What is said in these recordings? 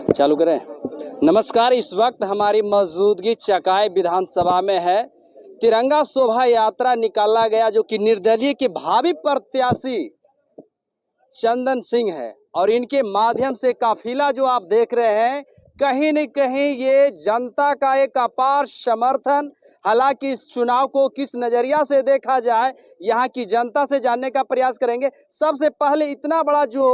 चालू करें। नमस्कार, इस वक्त हमारी मौजूदगी चकाई विधानसभा में है। तिरंगा शोभा यात्रा निकाला गया जो कि निर्दलीय के भावी प्रत्याशी चंदन सिंह है और इनके माध्यम से काफिला जो आप देख रहे हैं, कहीं न कहीं ये जनता का एक अपार समर्थन। हालांकि इस चुनाव को किस नजरिया से देखा जाए, यहाँ की जनता से जानने का प्रयास करेंगे। सबसे पहले इतना बड़ा जो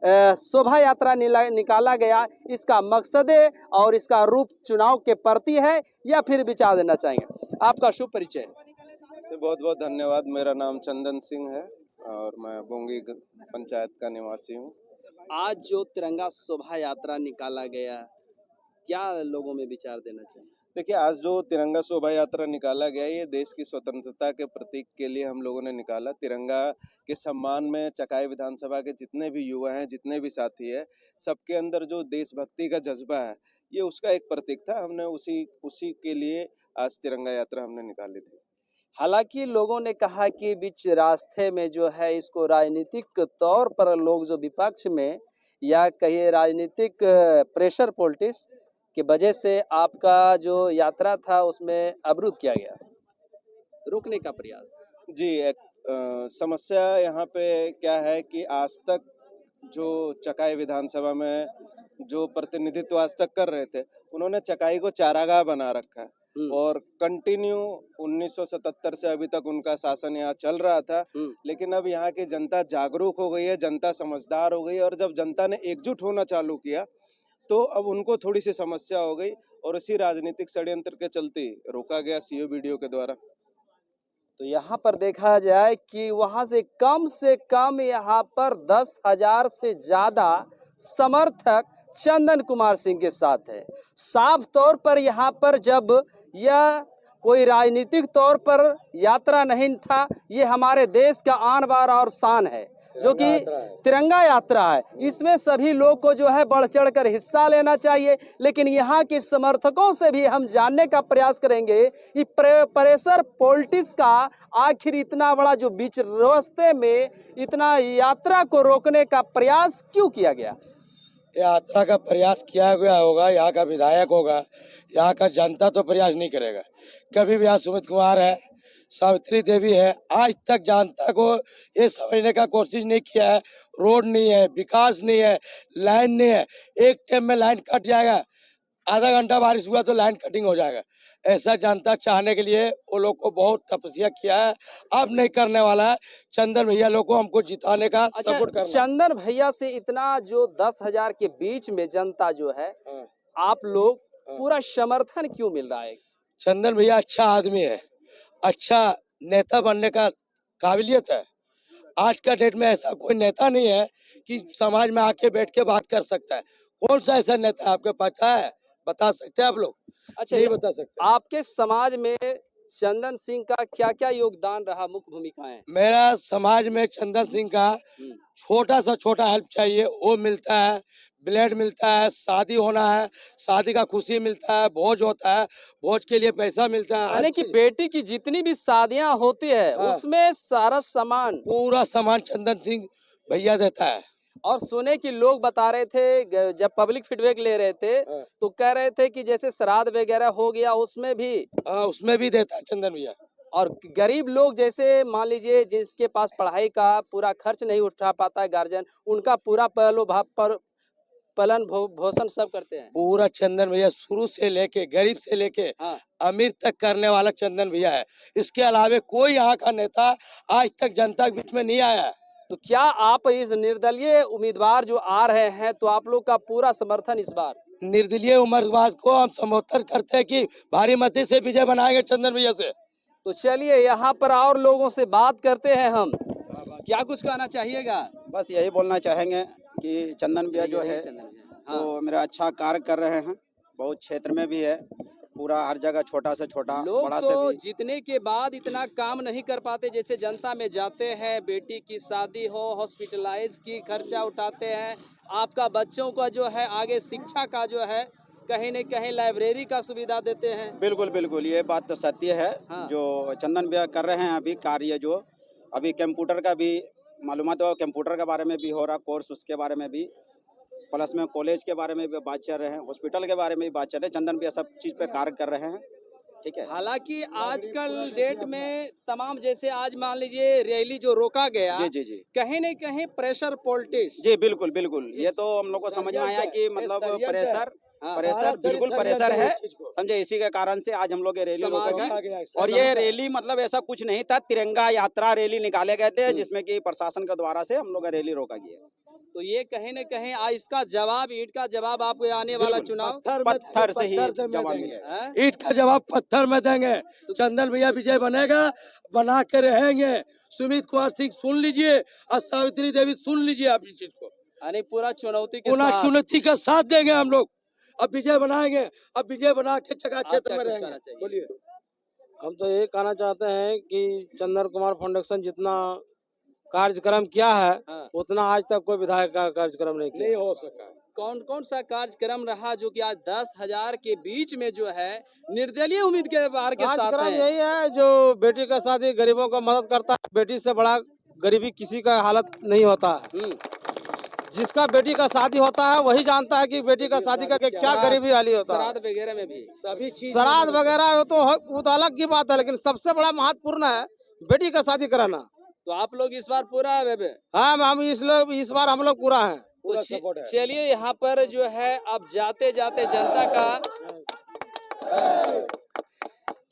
शोभा यात्रा निकाला गया, इसका मकसद और इसका रूप चुनाव के प्रति है या फिर विचार देना चाहेंगे? आपका शुभ परिचय। बहुत बहुत धन्यवाद। मेरा नाम चंदन सिंह है और मैं बोंगी पंचायत का निवासी हूँ। आज जो तिरंगा शोभा यात्रा निकाला गया, क्या लोगों में विचार देना चाहिए? देखिए, आज जो तिरंगा शोभा यात्रा निकाला गया, ये देश की स्वतंत्रता के प्रतीक के लिए हम लोगों ने निकाला। तिरंगा के सम्मान में चकाई विधानसभा के जितने भी युवा हैं, जितने भी साथी हैं, सबके अंदर जो देशभक्ति का जज्बा है, ये उसका एक प्रतीक था। हमने उसी के लिए आज तिरंगा यात्रा हमने निकाली थी। हालांकि लोगों ने कहा कि बीच रास्ते में जो है इसको राजनीतिक तौर पर लोग जो विपक्ष में या कहिए राजनीतिक प्रेशर पॉलिटिक्स की वजह से आपका जो यात्रा था उसमें अवरुद्ध किया गया, रोकने का प्रयास। जी, एक समस्या यहाँ पे क्या है कि आज तक जो चकाई विधानसभा में जो प्रतिनिधित्व आज तक कर रहे थे, उन्होंने चकाई को चारागाह बना रखा है और कंटिन्यू 1977 से अभी तक उनका शासन यहाँ चल रहा था। लेकिन अब यहाँ की जनता जागरूक हो गई है, जनता समझदार हो गई और जब जनता ने एकजुट होना चालू किया तो अब उनको थोड़ी सी समस्या हो गई और इसी राजनीतिक षड्यंत्र के चलते रोका गया सीओ वीडियो के द्वारा। तो यहाँ पर देखा जाए कि वहां से कम यहाँ पर 10,000 से ज्यादा समर्थक चंदन कुमार सिंह के साथ है। साफ तौर पर यहाँ पर जब यह कोई राजनीतिक तौर पर यात्रा नहीं था, ये हमारे देश का आन बान और शान है जो कि तिरंगा यात्रा है। इसमें सभी लोग को जो है बढ़ चढ़ कर हिस्सा लेना चाहिए। लेकिन यहाँ के समर्थकों से भी हम जानने का प्रयास करेंगे कि प्रेशर पॉलिटिक्स का आखिर इतना बड़ा जो बीच रास्ते में इतना यात्रा को रोकने का प्रयास क्यों किया गया? यात्रा का प्रयास किया गया होगा, यहाँ का विधायक होगा, यहाँ का जनता तो प्रयास नहीं करेगा। कभी भी यहाँ सुमित कुमार है, सावित्री देवी है, आज तक जनता को ये समझने का कोशिश नहीं किया है। रोड नहीं है, विकास नहीं है, लाइन नहीं है। एक टाइम में लाइन कट जाएगा, आधा घंटा बारिश हुआ तो लाइन कटिंग हो जाएगा। ऐसा जनता चाहने के लिए वो लोग को बहुत तपस्या किया है। अब नहीं करने वाला है। चंदन भैया लोग को हमको जिताने का सपोर्ट करना। चंदन भैया से इतना जो 10,000 के बीच में जनता जो है, आप लोग पूरा समर्थन क्यों मिल रहा है? चंदन भैया अच्छा आदमी है, अच्छा नेता बनने का काबिलियत है। आज का डेट में ऐसा कोई नेता नहीं है कि समाज में आके बैठ के बात कर सकता है। कौन सा ऐसा नेता आपके पता है? बता सकते हैं आप लोग? अच्छा, नहीं बता सकते। आपके समाज में चंदन सिंह का क्या क्या योगदान रहा, मुख्य भूमिकाएं? मेरा समाज में चंदन सिंह का छोटा सा छोटा हेल्प चाहिए, वो मिलता है। ब्लेड मिलता है, शादी होना है, शादी का खुशी मिलता है, भोज होता है, भोज के लिए पैसा मिलता है। यानी कि बेटी की जितनी भी शादियां होती है, उसमें सारा सामान, पूरा सामान चंदन सिंह भैया देता है। और सुने कि लोग बता रहे थे, जब पब्लिक फीडबैक ले रहे थे तो कह रहे थे कि जैसे श्राद्ध वगैरह हो गया उसमें भी देता है चंदन भैया। और गरीब लोग जैसे मान लीजिए जिसके पास पढ़ाई का पूरा खर्च नहीं उठा पाता है गार्जियन, उनका पूरा पलन भोषण सब करते हैं। पूरा चंदन भैया शुरू से लेके गरीब से लेके अमीर तक करने वाला चंदन भैया है। इसके अलावा कोई यहाँ का नेता आज तक जनता के बीच में नहीं आया है। तो क्या आप इस निर्दलीय उम्मीदवार जो आ रहे हैं, तो आप लोग का पूरा समर्थन इस बार? निर्दलीय उम्मीदवार को हम समर्थन करते हैं कि भारी मत से विजय बनाएंगे चंदन भैया से। तो चलिए यहाँ पर और लोगों से बात करते हैं हम। क्या कुछ कहना चाहिएगा? बस यही बोलना चाहेंगे कि चंदन भैया जो है तो मेरा अच्छा कार्य कर रहे हैं। बहुत क्षेत्र में भी है, पूरा हर जगह छोटा से छोटा बड़ा से भी। जीतने के बाद इतना काम नहीं कर पाते, जैसे जनता में जाते हैं, बेटी की शादी हो, हॉस्पिटलाइज की खर्चा उठाते हैं, आपका बच्चों का जो है आगे शिक्षा का जो है कहीं न कहीं लाइब्रेरी का सुविधा देते हैं। बिल्कुल बिल्कुल, ये बात तो सत्य है। जो चंदन भैया कर रहे हैं अभी कार्य, जो अभी कंप्यूटर का भी मालूमात हो, कंप्यूटर के बारे में भी हो रहा कोर्स, उसके बारे में भी प्लस में कॉलेज के बारे में भी बात चल रहे हैं, हॉस्पिटल के बारे में भी बात चल रही है। चंदन भैया सब चीज़ पे कार्य कर रहे हैं, ठीक है। हालांकि आजकल डेट में तमाम, जैसे आज मान लीजिए रैली जो रोका गया, जी जी जी कहीं न कहीं प्रेशर पॉलिटिक्स। जी, बिल्कुल बिल्कुल, ये तो हम लोग को समझ में आया कि मतलब प्रेशर बिल्कुल प्रेशर है, समझे। इसी के कारण से आज हम लोग ये रैली रोका गया। और ये रैली मतलब ऐसा कुछ नहीं था, तिरंगा यात्रा रैली निकाले गए थे, जिसमें कि प्रशासन के द्वारा से हम लोग रैली रोका गया। तो ये कहीं न कहीं आज इसका जवाब, ईंट का जवाब आपको आने वाला चुनाव पत्थर से ही जवाब मिलेगा। हैं? ईंट का जवाब पत्थर में देंगे। चंदन भैया विजय बनेगा, बना के रहेंगे। सुमित कुमार सिंह सुन लीजिए और सावित्री देवी सुन लीजिए आप इस चीज को। यानी पूरा चुनौती के पुनः साथ चुनौती का साथ देंगे हम लोग। अब विजय बनाएंगे, अब विजय बना के चका आप क्षेत्र क्या में कुछ रहेंगे। कहना चाहिए? बोलिए। हम तो ये कहना चाहते हैं कि चंदन कुमार फाउंडेशन जितना कार्यक्रम किया है, हाँ। उतना आज तक कोई विधायक का कार्यक्रम नहीं किया। नहीं हो सका। कौन कौन सा कार्यक्रम रहा जो कि आज 10,000 के बीच में जो है निर्दलीय उम्मीदवार के साथ कार्यक्रम है? यही है जो बेटी का शादी, गरीबों का मदद करता है। बेटी से बड़ा गरीबी किसी का हालत नहीं होता है। जिसका बेटी का शादी होता है वही जानता है कि बेटी का शादी का क्या गरीबी हाली होता है। श्राद्ध वगैरह में भी सभी चीज श्राद्ध वगैरह वो तो अलग की बात है, लेकिन सबसे बड़ा महत्वपूर्ण है बेटी का शादी कराना। तो आप लोग इस बार पूरा है बेबे? हाँ, हम इस बार हम लोग पूरा हैं। तो पूरा सपोर्ट है। चलिए यहाँ पर जो है अब जाते जाते जनता का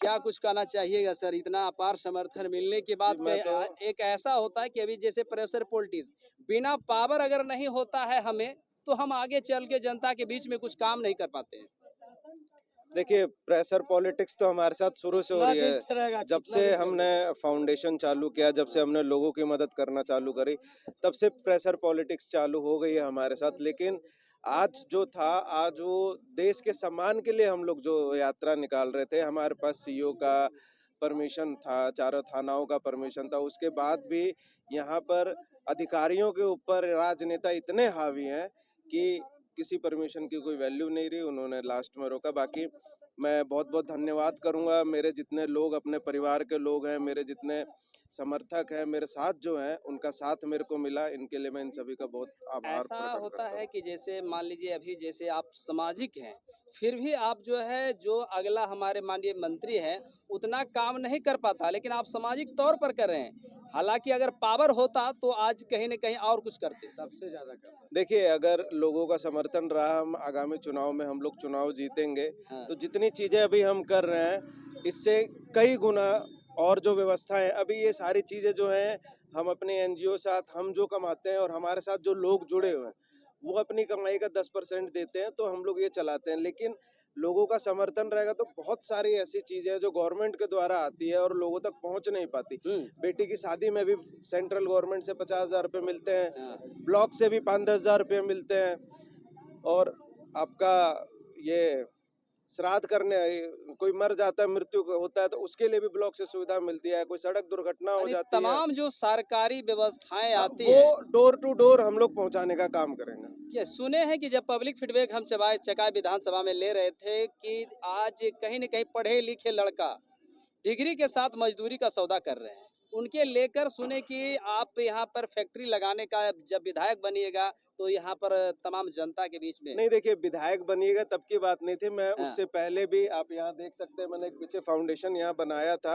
क्या कुछ कहना चाहिएगा सर? इतना अपार समर्थन मिलने के बाद एक ऐसा होता है कि अभी जैसे प्रेशर पॉलिटिक्स, बिना पावर अगर नहीं होता है हमें, तो हम आगे चल के जनता के बीच में कुछ काम नहीं कर पाते हैं। देखिए, प्रेशर पॉलिटिक्स तो हमारे साथ शुरू से हो रही है। जब से हमने फाउंडेशन चालू किया, जब से हमने लोगों की मदद करना चालू करी, तब से प्रेशर पॉलिटिक्स चालू हो गई है हमारे साथ। लेकिन आज जो था, आज वो देश के सम्मान के लिए हम लोग जो यात्रा निकाल रहे थे, हमारे पास सीओ का परमिशन था, चारों थानाओं का परमिशन था। उसके बाद भी यहाँ पर अधिकारियों के ऊपर राजनेता इतने हावी हैं कि किसी परमिशन की कोई वैल्यू नहीं रही। उन्होंने लास्ट में रोका। बाकी मैं बहुत बहुत धन्यवाद करूंगा, मेरे जितने लोग अपने परिवार के लोग हैं, मेरे जितने समर्थक हैं, मेरे साथ जो हैं, उनका साथ मेरे को मिला। इनके लिए मैं इन सभी का बहुत आभार ऐसा प्रकट होता करता है हूं। कि जैसे मान लीजिए अभी जैसे आप सामाजिक हैं, फिर भी आप जो है जो अगला हमारे माननीय मंत्री हैं उतना काम नहीं कर पाता, लेकिन आप सामाजिक तौर पर कर रहे हैं। हालांकि अगर पावर होता तो आज कहीं न कहीं और कुछ करते। सबसे ज्यादा करना। देखिए, अगर लोगों का समर्थन रहा, हम आगामी चुनाव में हम लोग चुनाव जीतेंगे। हाँ। तो जितनी चीजें अभी हम कर रहे हैं, इससे कई गुना और जो व्यवस्थाएं, अभी ये सारी चीजें जो हैं, हम अपने एनजीओ साथ हम जो कमाते हैं और हमारे साथ जो लोग जुड़े हुए हैं, वो अपनी कमाई का 10% देते हैं, तो हम लोग ये चलाते हैं। लेकिन लोगों का समर्थन रहेगा तो बहुत सारी ऐसी चीजें हैं जो गवर्नमेंट के द्वारा आती है और लोगों तक पहुंच नहीं पाती। बेटी की शादी में भी सेंट्रल गवर्नमेंट से 50,000 रुपये मिलते हैं, ब्लॉक से भी 5-10 हजार रुपये मिलते हैं, और आपका ये श्राद्ध करने कोई मर जाता है, मृत्यु होता है, तो उसके लिए भी ब्लॉक से सुविधा मिलती है। कोई सड़क दुर्घटना हो यानी जाती है, तमाम जो सरकारी व्यवस्थाएं आती वो हैं, डोर टू डोर हम लोग पहुंचाने का काम करेंगे। क्या सुने हैं कि जब पब्लिक फीडबैक हम चकाई विधानसभा में ले रहे थे कि आज कहीं न कहीं पढ़े लिखे लड़का डिग्री के साथ मजदूरी का सौदा कर रहे हैं, उनके लेकर सुने कि आप यहाँ पर फैक्ट्री लगाने का जब विधायक बनिएगा तो यहाँ पर तमाम जनता के बीच में। नहीं, देखिए, विधायक बनिएगा तब की बात नहीं थी। मैं हाँ। उससे पहले भी, आप यहाँ देख सकते हैं, मैंने एक पीछे फाउंडेशन यहाँ बनाया था।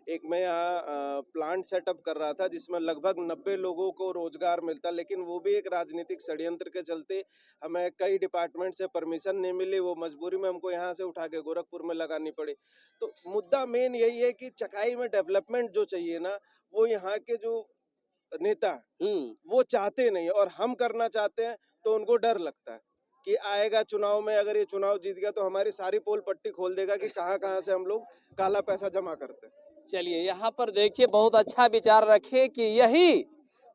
एक मैं यहाँ प्लांट सेटअप कर रहा था जिसमें लगभग 90 लोगों को रोजगार मिलता, लेकिन वो भी एक राजनीतिक षड्यंत्र के चलते हमें कई डिपार्टमेंट से परमिशन नहीं मिली। वो मजबूरी में हमको यहाँ से उठा के गोरखपुर में लगानी पड़ी। तो मुद्दा मेन यही है कि चकाई में डेवलपमेंट जो चाहिए ना, वो यहाँ के जो नेता वो चाहते नहीं, और हम करना चाहते हैं तो उनको डर लगता है कि आएगा चुनाव में, अगर ये चुनाव जीत गया तो हमारी सारी पोल पट्टी खोल देगा कि कहाँ से हम लोग काला पैसा जमा करते हैं। चलिए यहाँ पर देखिए, बहुत अच्छा विचार रखे कि यही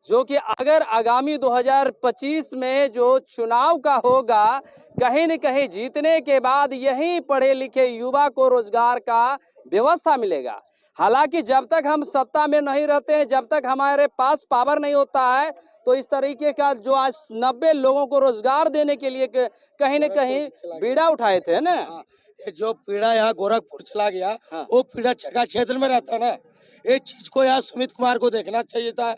जो कि अगर आगामी 2025 में जो चुनाव का होगा, कहीं न कहीं जीतने के बाद यही पढ़े लिखे युवा को रोजगार का व्यवस्था मिलेगा। हालांकि जब तक हम सत्ता में नहीं रहते हैं, जब तक हमारे पास पावर नहीं होता है, तो इस तरीके का जो आज 90 लोगों को रोजगार देने के लिए कहीं न कहीं बीड़ा उठाए थे ना। ये जो पीड़ा यहाँ गोरखपुर चला गया, हाँ। वो पीड़ा चका क्षेत्र में रहता है ना। ये चीज को यहाँ सुमित कुमार को देखना चाहिए था।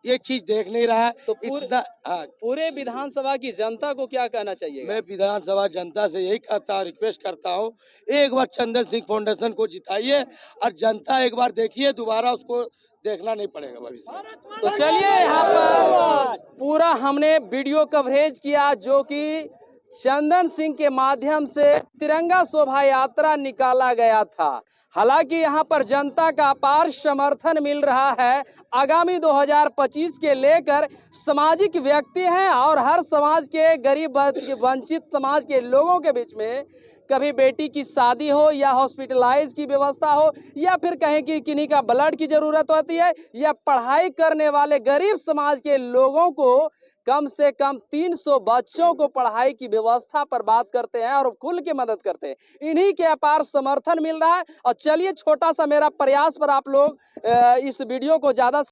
ये चीज देख नहीं रहा है। तो पूरे विधानसभा की जनता को क्या कहना चाहिए? मैं विधानसभा जनता से यही कहता हूँ, रिक्वेस्ट करता हूँ, एक बार चंदन सिंह फाउंडेशन को जिताइए और जनता एक बार देखिए, दोबारा उसको देखना नहीं पड़ेगा भविष्य में। तो चलिए, यहाँ पर पूरा हमने वीडियो कवरेज किया जो कि चंदन सिंह के माध्यम से तिरंगा शोभा यात्रा निकाला गया था। हालांकि यहाँ पर जनता का अपार समर्थन मिल रहा है। आगामी 2025 के लेकर सामाजिक व्यक्ति हैं और हर समाज के गरीब वंचित समाज के लोगों के बीच में कभी बेटी की शादी हो या हॉस्पिटलाइज की व्यवस्था हो या फिर कहीं कि किन्हीं का ब्लड की जरूरत होती है या पढ़ाई करने वाले गरीब समाज के लोगों को कम से कम 300 बच्चों को पढ़ाई की व्यवस्था पर बात करते हैं और खुल के मदद करते हैं। इन्हीं के अपार समर्थन मिल रहा है। और चलिए, छोटा सा मेरा प्रयास पर आप लोग इस वीडियो को ज्यादा